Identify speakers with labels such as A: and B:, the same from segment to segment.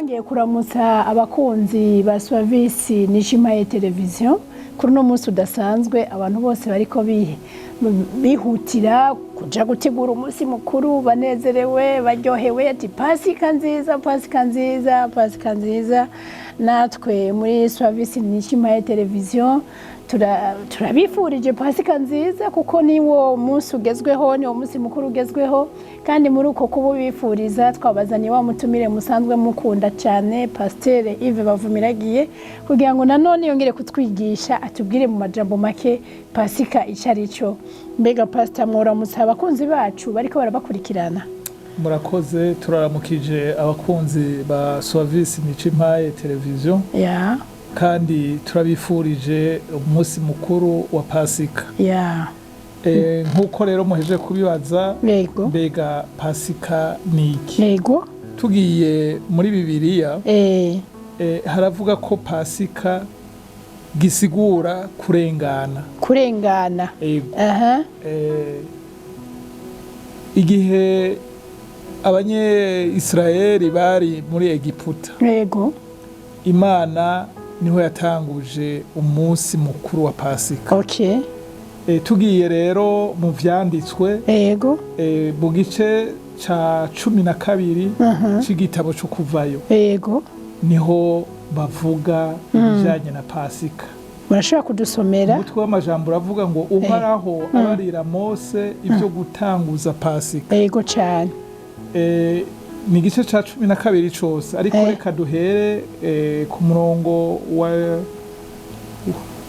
A: nongeye kuramutsa abakunzi ba Service Nishimaye televiziyo kuri no munsi udasanzwe abantu bose bariko bihutira kuja gutegura umunsi mukuru banezerewe baryohewe ati Pasika nziza Pasika nziza Pasika nziza natwe muri Service Nishimaye televiziyo turabifurije Pasika nziza kuko niwo munsi ugezweho niwo munsi mukuru ugezweho kandi muri uko kububifuriza twabazanye wa mutumire musanzwe mukunda cyane Pasteur Yves Bavumiragiye kugira ngo nanone yongere kutwigisha atubwire mu majambo make Pasika icarico. Mbega Pastor mworamutsa abakunzi bacu bariko barabakurikirana.
B: Murakoze turaramukije abakunzi ba Service Nishimaye televiziyo.
A: Yeah.
B: Kandi turabifurije umunsi mukuru wa Pasika.
A: Yeah.
B: Nkuko rero muheje kubibaza mbega Pasika niki?
A: Yego.
B: Tugiye muri Bibiliya haravuga ko Pasika gisigura kurengana.
A: Kurengana.
B: Aha. Igihe abanye-Israeli bari muri Egiputa.
A: Yego.
B: Imana niho yatanguje umunsi mukuru wa Pasika.
A: Okay.
B: Tugiye rero mu vyanditswe
A: yego
B: mu gice ca 12 c'igitabo cyo kuvayo
A: yego
B: niho bavuga ibijanye na Pasika.
A: Murashaka kudusomera
B: umutwe w'amajambo uravuga ngo Uhoraho abarira Mose ivyo gutanguza Pasika.
A: Yego cyane.
B: Ni igice ca 12 cose ariko reka duhere ku murongo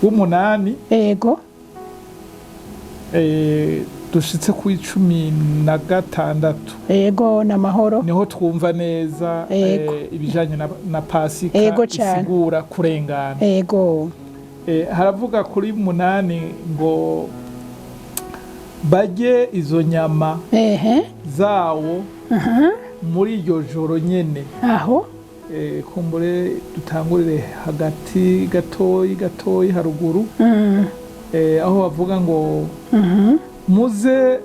B: w'umunani.
A: Yego.
B: Dushitse ku 16.
A: Yego n'amahoro
B: niho twumva neza ibijanye na Pasika isigura kurengana.
A: Yego.
B: Haravuga kuri 8 ngo barye izo nyama zawo muri iryo joro nyene.
A: Aho
B: kumbure dutangurire hagati gatoyi haruguru. Aho bavuga ngo muze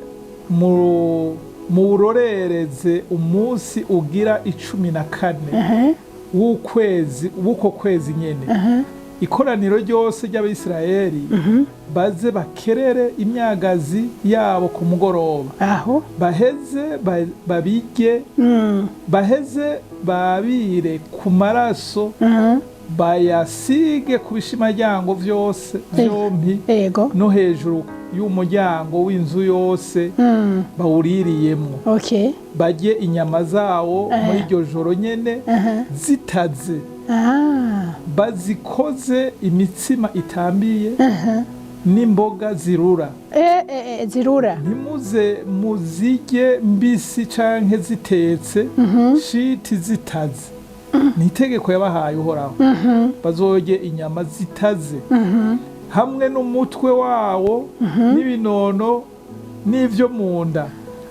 B: murorereze umunsi ugira 14 w'uko kwezi nyene. Ikoraniro ryose ry'Abisirayeli baze bakerere imyagazi yabo ku mugoroba.
A: Aho
B: baheze babige baheze babire ku maraso bayasige ku bishimaryango vyose vyompi no hejuru y'umuryango w'inzu yose bawuririyemwo.
A: Okay.
B: Barye inyama zawo muri iryo joro nyene zitaze. Bazikoze imitsima itambiye n'imboga zirura.
A: Zirura.
B: Ntimuze muzirye mbisi canke zitetse shiti zitaze. Ni itegeko yabahaye Uhoraho. Bazorye inyama zitaze hamwe n'umutwe wawo n'ibinono n'ivyo munda.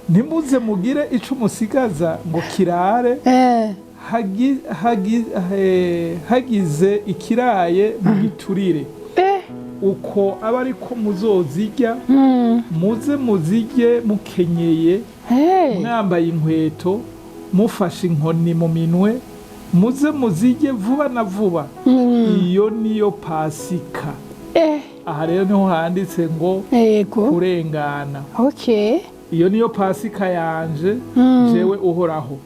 B: Ntimuze mugire ico musigaza ngo kirare hagize ikiraye mu giturire. Uko aba ariko muzozirya muze muzirye mukenyeye mwambaye inkweto mufashe inkoni mu minwe muze muzirye vuba na vuba. Iyo niyo Pasika. Aha rero niho handitse ngo kurengana.
A: Okay.
B: Iyo niyo Pasika yanje jewe Uhoraho.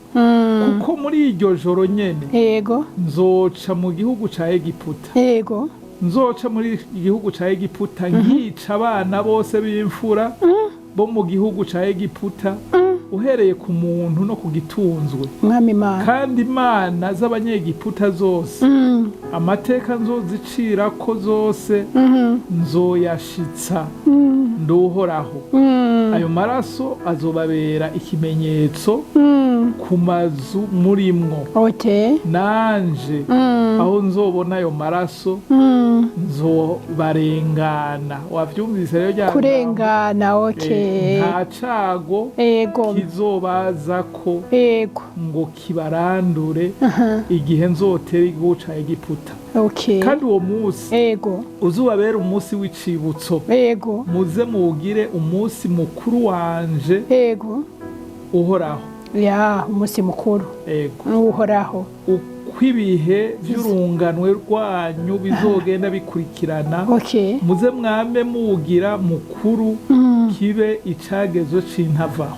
B: Kuko muri iryo joro nyene nzoca mu gihugu ca Egiputa.
A: Yego.
B: Nzoca muri igihugu ca Egiputa nkica abana bose b'imfura bo mu gihugu ca Egiputa uhereye ku muntu no ku gitunzwe. Kandi imana z'abanyegiputa zose amateka nzozicira ko zose nzoyashitsa nduhoraho. Ayo maraso azobabera ikimenyetso ku mazu murimwo. Nanje aho nzobona ayo maraso nzobarengana. Wavyumvise rero rya
A: kurengana.
B: Nta cago kizobazako ngo kibarandure igihe nzotera igihugu ca Egiputa. Kandi uwo munsi uzubabera umunsi w'icibutso. Muze muwugire umunsi mukuru wanje Uhoraho.
A: Umunsi mukuru Uhoraho.
B: uko ibihe vy'urunganwe rwanyu bizogenda bikurikirana muze mwame mugira mukuru kibe icagezo c'intavaho.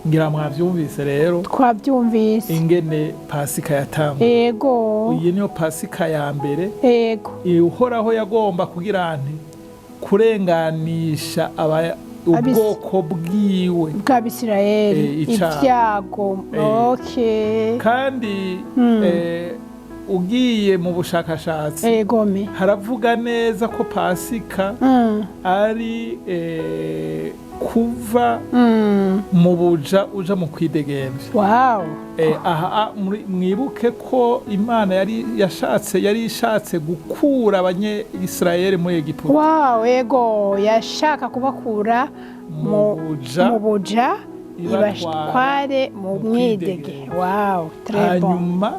B: Ngira mwavyumvise rero.
A: Twavyumvise
B: ingene Pasika yatanguye.
A: Yego.
B: Iyi niyo Pasika ya mbere.
A: Yego.
B: Uhoraho yagomba kugira nti kurenganisha ubwoko bwiwe
A: bw'Abisirayeli ivyago.
B: Kandi ugiye mu bushakashatsi haravuga neza ko Pasika ari kuva mu buja uja mu kwidegemvya. Aha mwibuke ko Imana yari ishatse gukura abanye-Israeli muri Egiputa.
A: Yego yashaka kubakura mu buja ibashware mu mwidege.
B: Hanyuma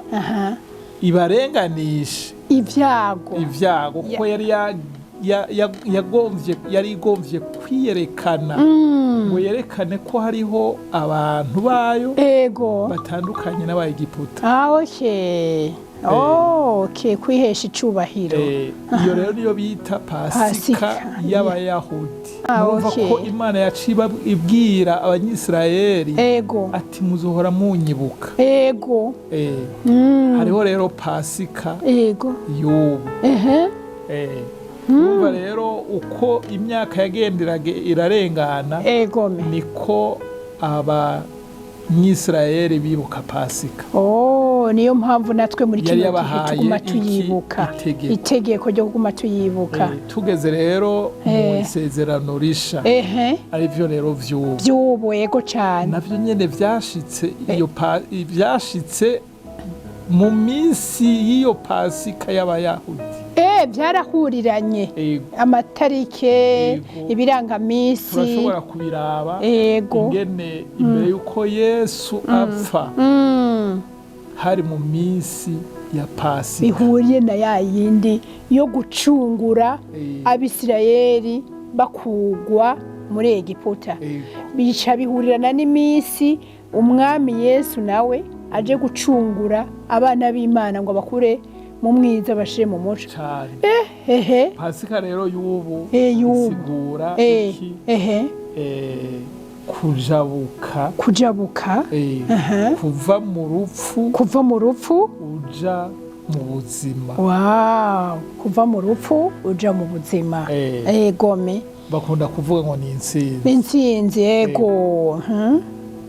B: ibarenganisha ivyago ko yari igomvye kwiyerekana ngo yerekane ko hariho abantu bayo batandukanye n'Abayegiputa.
A: Kwihesha icubahiro.
B: Iyo rero niyo bita Pasika y'Abayahudi. Numva ko Imana yaciye ibwira Abanyisirayeli ati muzohora munyibuka. Hariho rero Pasika y'ubu. Numva rero uko imyaka yagenderaga irarengana niko Abanyisirayeli bibuka Pasika.
A: Niyo mpamvu natwe muri kino gihe tuguma tuyibuka itegeko ryo kuguma tuyibuka.
B: Tugeze rero mu isezerano risha arivyo rero vy'ubu.
A: Yego cane
B: navyo nyene vyashitse mu minsi y'iyo Pasika y'Abayahudi. Byarahuriranye amatarike ibirangamisi turashobora kubiraba ingene imbere yuko Yesu apfa hari mu minsi ya Pasika
A: bihuriye na ya yindi yo gucungura Abisirayeli bakugwa muri Egiputa. Bica bihurirana n'iminsi umwami Yesu nawe aje gucungura abana b'Imana ngo bakure mu mwiza bashire mu muco.
B: Pasika rero y'ubu isigura iki? Kujabuka kuva mu rupfu uja mu buzima.
A: Kuva mu rupfu uja mu buzima. Gome
B: bakunda kuvuga ngo ni
A: intsinzi. Yego.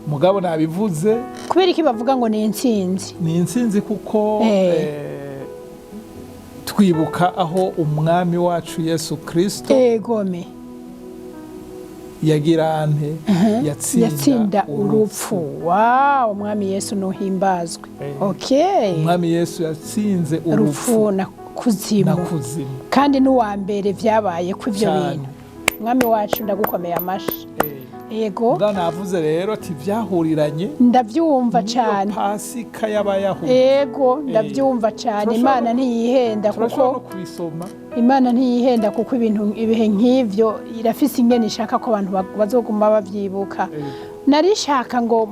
B: Mugabo nabivuze
A: kubera iki bavuga ngo ni intsinzi?
B: Ni intsinzi kuko twibuka aho umwami wacu Yesu Kristo yagira ante yatsinda urupfu. Umwami Yesu nuhimbazwe. Umwami Yesu yatsinze urupfu
A: na kuzimu. Kandi n'uwa mbere vyabaye ku ivyo bintu. Umwami wacu ndagukomeye amashi. Yego.
B: Navuze rero ati vyahuriranye.
A: Ndavyumva cyane.
B: Pasika y'Abayahudi.
A: Yego, ndavyumva cyane. Imana ntiyihenda kuko Imana ntiyihenda kuko ibihe nk'ivyo irafise ingene ishaka ko abantu bazoguma bavyibuka. Narishaka ngo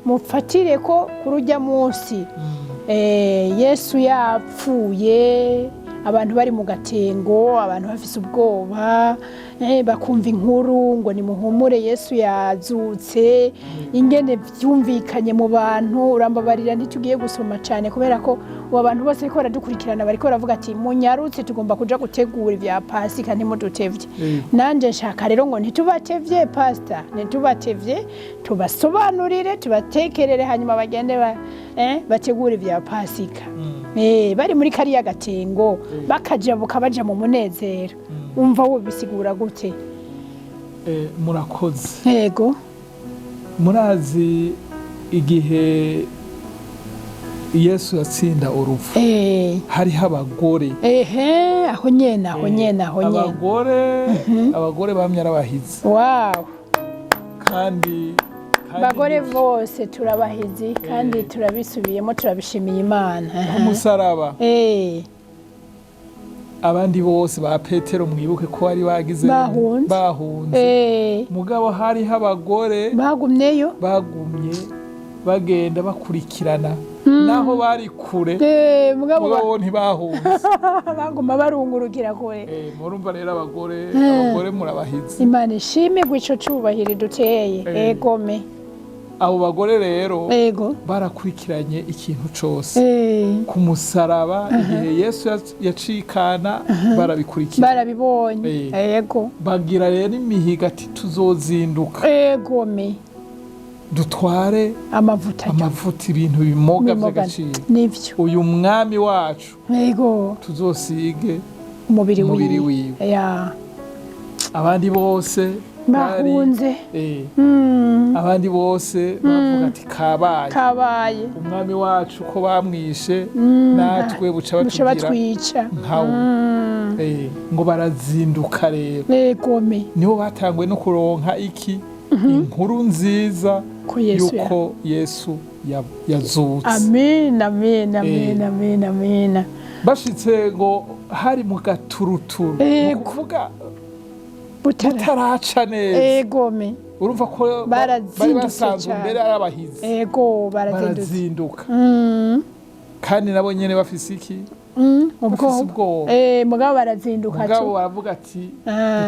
A: mufatire ko kurujya munsi Yesu yapfuye, abantu bari mu gatengo, abantu bafise ubwoba, bakumva inkuru ngo nimuhumure Yesu yazutse. Ingene vyumvikanye mu bantu, urambabarira ntitugiye gusoma cyane kubera ko abantu bose ariko baradukurikirana bariko baravuga ati munyarutse tugomba kuja gutegura ivya Pasika ntimudutevye. Nanje nshaka rero ngo ntitubatevye pastor, ntitubatevye, tubasobanurire, tubatekerere hanyuma bagende bategura ivya Pasika. Bari muri kariya gatengo bakajabuka baja mu munezero. Umva wo bisigura gute?
B: Murakoze.
A: Yego.
B: Murazi igihe Yesu yatsinda urupfu hariho abagore.
A: Aho nyene.
B: Abagore bamye arabahizi. Kandi
A: bagore bose turabahizi kandi turabisubiyemo, turabishimiye Imana.
B: Umusaraba. Abandi bose ba Petero mwibuke ko ari bagize bahunze. Mugabo hariho abagore
A: bagumye
B: bagenda bakurikirana naho bari kure mugabo ntibahunze
A: baguma barungurukira kure.
B: Murumva rero abagore murabahizi.
A: Imana ishimirwe ico cubahiro duteye. Egome.
B: Abo bagore rero barakurikiranye ikintu cose ku musaraba igihe Yesu yacikana barabikurikira
A: barabibonye. Yego.
B: Bagira rero imihiga ati tuzozinduka.
A: Egome.
B: Dutware amavuta ibintu bimoga by'agaciro.
A: Nivyo.
B: Uyu mwami wacu.
A: Yego.
B: Tuzosige
A: umubiri wiwe.
B: Abandi bose
A: bahunze.
B: Abandi bose bavuga ati kabaye umwami wacu ko bamwishe natwe buca batwica nkawe. Ngo barazinduka rero.
A: Egome.
B: Niho batangwe no kuronka iki inkuru nziza yuko Yesu yazutse.
A: Amen, amen, amen, amen, amen.
B: Bashitse ngo hari mu gaturuturu kuvuga butaraca neza.
A: Egome.
B: Urumva ko bari basanzwe mbere ari abahizi.
A: Ego barazinduka.
B: Kandi nabo nyene bafise iki?
A: Ubwoba. Mugabo barazinduka.
B: Mugabo baravuga ati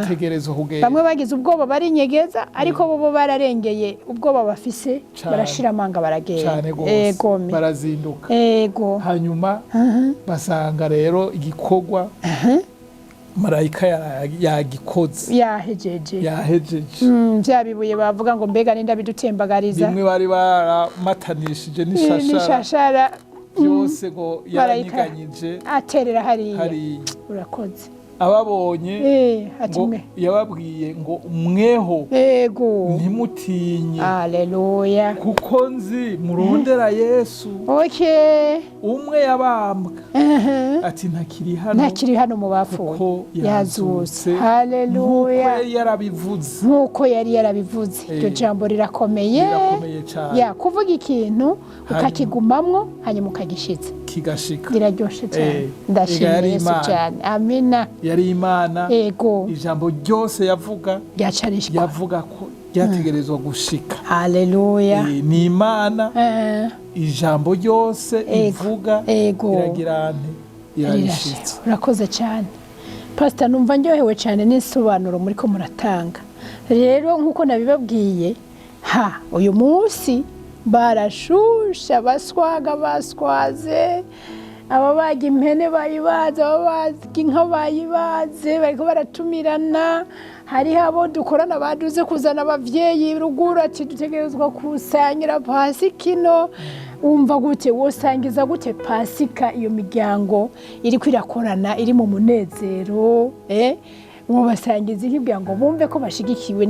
B: dutegerezwa kugenda.
A: Bamwe bagize ubwoba barinyegeza ariko bo bararengeye ubwoba bafise barashira amanga baragenda.
B: Ego barazinduka.
A: Ego.
B: Hanyuma basanga rero igikorwa marayika yagikoze yahejeje bya bibuye bavuga ngo mbega ninda bidutembagariza bimwe bari baramatanishije n'ishashara byose ngo yaranyiganyije aterera hariya. Urakoze. Ababonye ngo yababwiye ngo mweho ntimutinye. Haleluya. Kuko nzi murondera Yesu umwe yabambwa ati ntakiri hano mu bapfuye yazutse. Haleluya. Nkuko yari yarabivuze. Iryo jambo rirakomeye cyane. Kuvuga ikintu ukakigumamwo hanyuma ukagishitsa kigashika biraryoshe cyane. Ndashimira Yesu cyane. Amina. Yari Imana. Ijambo ryose yavuga ko ryategerezwa gushika. Haleluya. Ni Imana. Ijambo ryose ivuga iragira irashitse. Urakoze cyane Pastor. Numva ndyohewe cyane n'isobanuro muri ko muratanga. Rero nkuko nabibabwiye uyu munsi barashusha baswaze ababaga impene bayibaze, ababaga inka bayibaze, bariko baratumirana. Hariho abo dukorana baduze kuzana abavyeyi ruguru ati dutegerezwa kusangira Pasika ino. Umva gute wosangiza gute Pasika iyo miryango iri kwirakorana iri mu munezero basangiza ikibwira ngo bumve ko bashigikiwe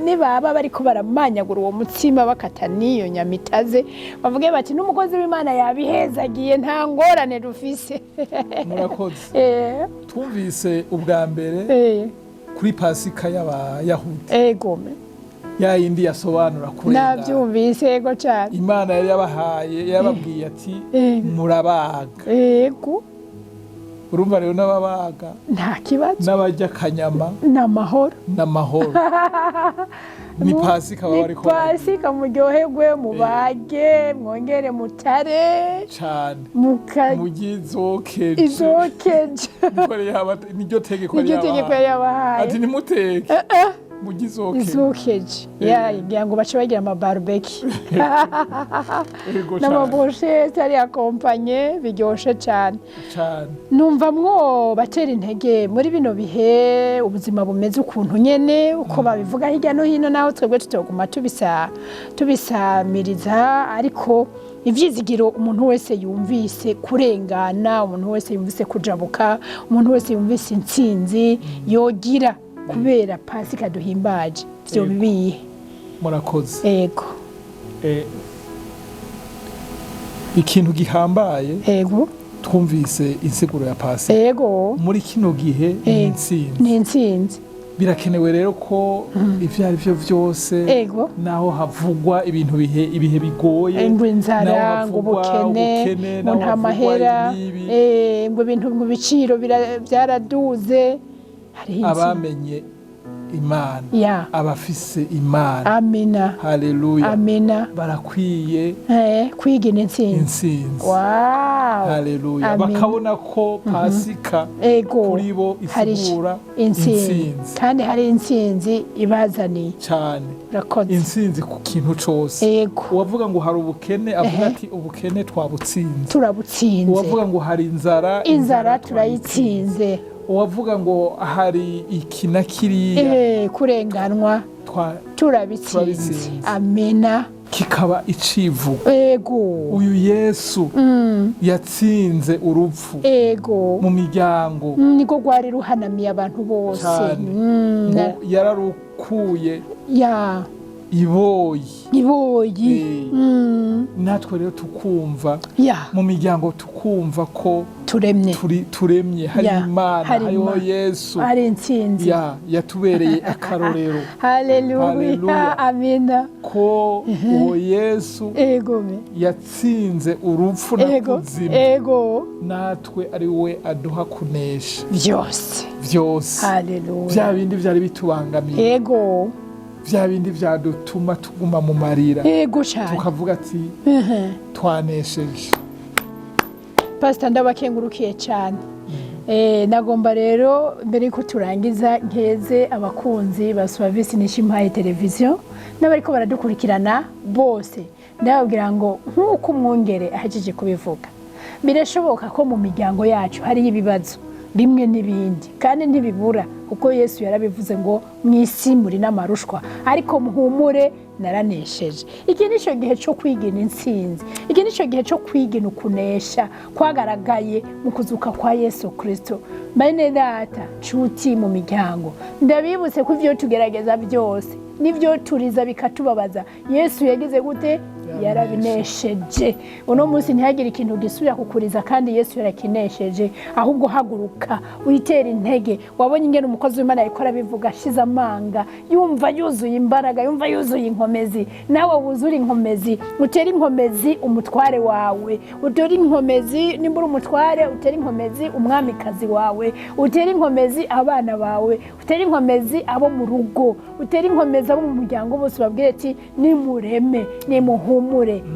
B: nibaba bariko baramanyagura uwo mutsima bakata niyo nyamitaze bavuge bati n'umukozi w'Imana yabihezagiye nta ngorane rufise. Murakoze. Twumvise ubwa mbere kuri Pasika y'Abayahudi. Egome. Ya yindi yasobanura kurengana. Navyumvise ego cyane. Imana yari yabahaye yababwiye ati murabaga. Ego. Urumva rero n'ababaga nta kibazo n'abajya kanyama n'amahoro ni Pasika baba ariko Pasika muryoherwe mubage mwongere mutare cyane mugizokeje niryo tegeko yabahaye ati nimuteke mugizokeje ngira ngo bace bagira amabarbeki n'amabushete ari akompanye biryoshe cyane. Numva mwo batera intege muri bino bihe ubuzima bumeze ukuntu nyene uko babivuga hirya no hino naho twebwe tutoguma tubisamiriza ariko ivyizigiro umuntu wese yumvise kurengana, umuntu wese yumvise kujabuka, umuntu wese yumvise intsinzi yogira kubera Pasika duhimbaje byo bibiye. Murakoze. Ego. Ikintu gihambaye twumvise insiguro ya Pasika muri kino gihe ni intsinzi. Birakenewe rero ko ivyo ari byo byose naho havugwa ibintu ibihe bigoye inzara ngo ubukene ngo nta mahera ngo ibintu ngo biciro byaraduze. Abamenye imana abafise imana
A: amina
B: haleluya
A: amina
B: barakwiye
A: kwigina intsinzi
B: haleluya bakabona ko pasika kuri bo isigura intsinzi
A: kandi hari intsinzi ibazaniye
B: cyane intsinzi ku kintu cyose uwavuga ngo hari ubukene avuga ati ubukene twabutsinze
A: turabutsinze
B: uwavuga ngo hari inzara
A: turayitsinze
B: uwavuga ngo hari iki na kiriya
A: kurenganwa turabitsinze amena
B: kikaba icivugo uyu Yesu yatsinze urupfu mu miryango
A: niko gwari ruhanamiye abantu bose
B: ngo yararukuye iboyi natwe rero tukumva mu miryango tukumva ko turemye hari imana hariho Yesu
A: hari intsinzi
B: yatubereye akarorero
A: haleluya amina
B: ko uwo Yesu yatsinze urupfu na kuzima natwe ari we aduha kunesha byose
A: haleluya
B: bya bindi byari bitubangamiye bya bindi byadutuma tuguma mu marira tukavuga ati twanesheje.
A: Pastor ndabakengurukiye cyane nagomba rero mbere yuko turangiza nkeze abakunzi ba Service Nishimpaye televiziyo n'abariko baradukurikirana bose ndababwira ngo nk'uko umwungere ahejeje kubivuga birashoboka ko mu miryango yacu hari ibibazo bimwe n'ibindi kandi ntibibura kuko Yesu yarabivuze ngo mw'isi muri n'amarushwa ariko muhumure naranesheje. Iki nico gihe cyo kwigina intsinzi, iki nico gihe cyo kwigina ukunesha kwagaragaye mu kuzuka kwa Yesu Kristo. Bane data cuti mu miryango ndabibutse ko ivyo tugerageza byose nivyo turiza bikatubabaza Yesu yagize gute yarabinesheje. Uno munsi ntihagire ikintu gisubira kukuriza kandi Yesu yarakinesheje, ahubwo haguruka witera intege. Wabonye ingene umukozi w'Imana yakora bivuga ashize amanga, yumva yuzuye imbaraga, yumva yuzuye inkomezi. Nawe wuzura inkomezi, utera inkomezi umutware wawe, utera inkomezi nimbura umutware, utera inkomezi umwamikazi wawe, utera inkomezi abana bawe, utera inkomezi abo mu rugo, utera inkomezi abo mu muryango bose babwire ati nimureme nimuhumure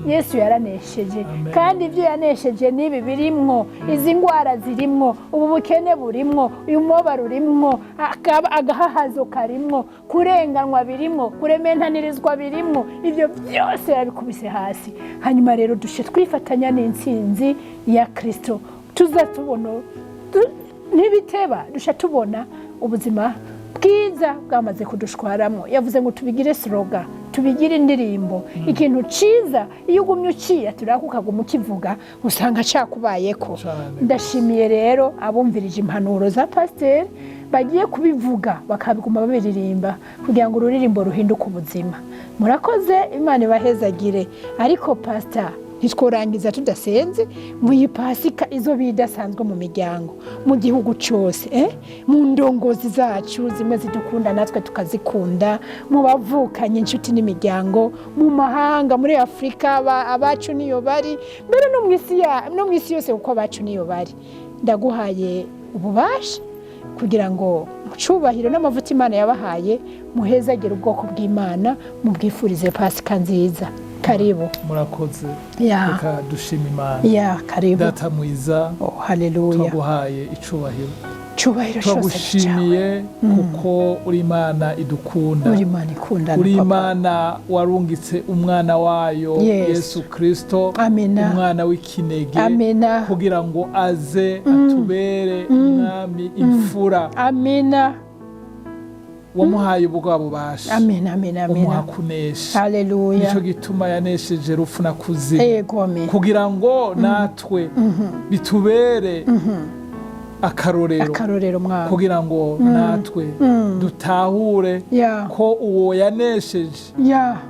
A: Yesu yaranesheje. Kandi ibyo yanesheje nibi birimwo, izi ngwara zirimwo, ubu bukene burimwo, uyu mubabaro urimwo, agahahazo karimwo, kurenganwa birimwo, kurementanirizwa birimwo, ibyo byose yabikubise hasi. Hanyuma rero dushe twifatanya n'intsinzi ya Kristo, tuzatubona ntibiteba, dushe tubona ubuzima bwiza bwamaze kudushwaramo. Yavuze ngo tubigire slogan, tubigire indirimbo, ikintu ciza iyo ugumye uciya turakukaguma ukivuga usanga cakubayeko. Ndashimiye rero abumvirije impanuro za pasteur bagiye kubivuga bakabiguma babiririmba kugira ngo ururirimbo ruhinduke ubuzima. Murakoze, Imana ibahezagire. Ariko pastor ntitworangiza tudasenze mu Pasika izo bidasanzwe mu miryango mu gihugu cyose, mu ndongozi zacu zimwe zidukunda natwe tukazikunda, mu bavukanye inshuti n'imiryango, mu mahanga, muri Afrika abacu niyo bari, mbere no mu isi yose kuko abacu niyo bari. Ndaguhaye ububasha kugira ngo mucubahiro n'amavuta Imana yabahaye muhezagire ubwoko bw'Imana, mubwifurize Pasika nziza. Karibu.
B: Murakoze. Reka dushima Imana.
A: Karibu.
B: Data mwiza.
A: Haleluya.
B: Twaguhaye icubahiro.
A: Cyubahiro cyose
B: twagushimiye kuko uri Imana idukunda.
A: Uri Imana ikunda.
B: Uri Imana warungitse umwana wayo Yesu Kristo, umwana w'ikinege, kugira ngo aze atubere umwami imfura.
A: Amina.
B: Wamuhaye ubwo bubasha.
A: Amina.
B: Umuha kunesha.
A: Haleluya.
B: Nico gituma yanesheje urupfu na kuzima. Kugira ngo natwe bitubere akarorero
A: mwana,
B: kugira ngo natwe dutahure ko uwo yanesheje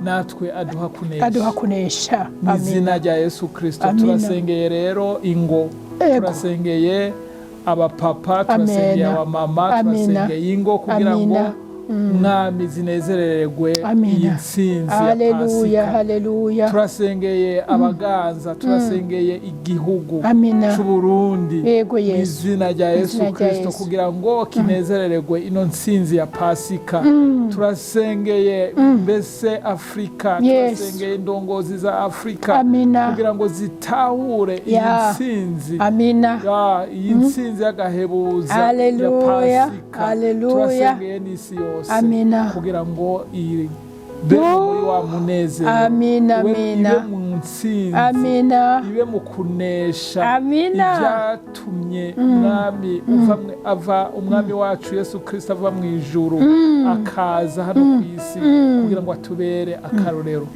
B: natwe aduha kunesha. Mw'izina rya Yesu Kristo turasengeye rero ingo, turasengeye abapapa, turasengeye abamama, turasengeye ingo kugira ngo mwami zinezererwe iyi ntsinzi ya Pasika. Turasengeye abaganza, turasengeye igihugu c'Uburundi mw'izina rya Yesu Kristo kugira ngo kinezererwe ino ntsinzi ya Pasika. Turasengeye mbese Afrika, turasengeye indongozi za Afrika kugira ngo zitahure iyi ntsinzi, iyi ntsinzi y'agahebuza ya Pasika. Turasengeye n'isi yose kugira ngo iyi muri wa munezero ibe mu ntsinzi, ibe mu kunesha ibyatumye umwami wacu Yesu Kristo ava mu ijuru akaza hano ku isi kugira ngo atubere akarorero.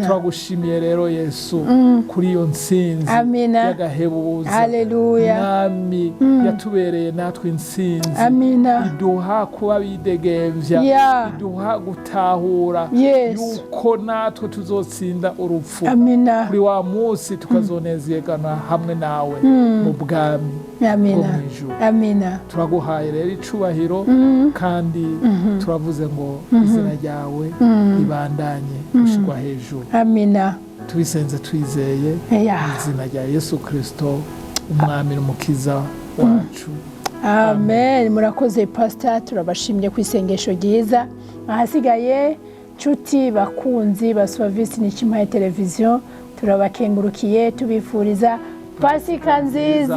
B: Turagushimiye rero Yesu kuri iyo ntsinzi y'agahebuza. Mwami yatubereye natwe intsinzi, iduha kuba bidegemvya, iduha gutahura yuko natwe tuzotsinda urupfu kuri wa munsi tukazonezerana hamwe nawe mu bwami bwo mw'ijuru. Turaguhaye rero icubahiro kandi turavuze ngo izina ryawe ribandanye gushirwa hejuru. Tubisenze twizeye izina rya Yesu Kristo Umwami n'umukiza wacu.
A: Amen. Murakoze Pastor, turabashimye ku isengesho ryiza. Ahasigaye nshuti bakunzi ba Service Nishima televiziyo, turabakengurukiye tubifuriza Pasika nziza.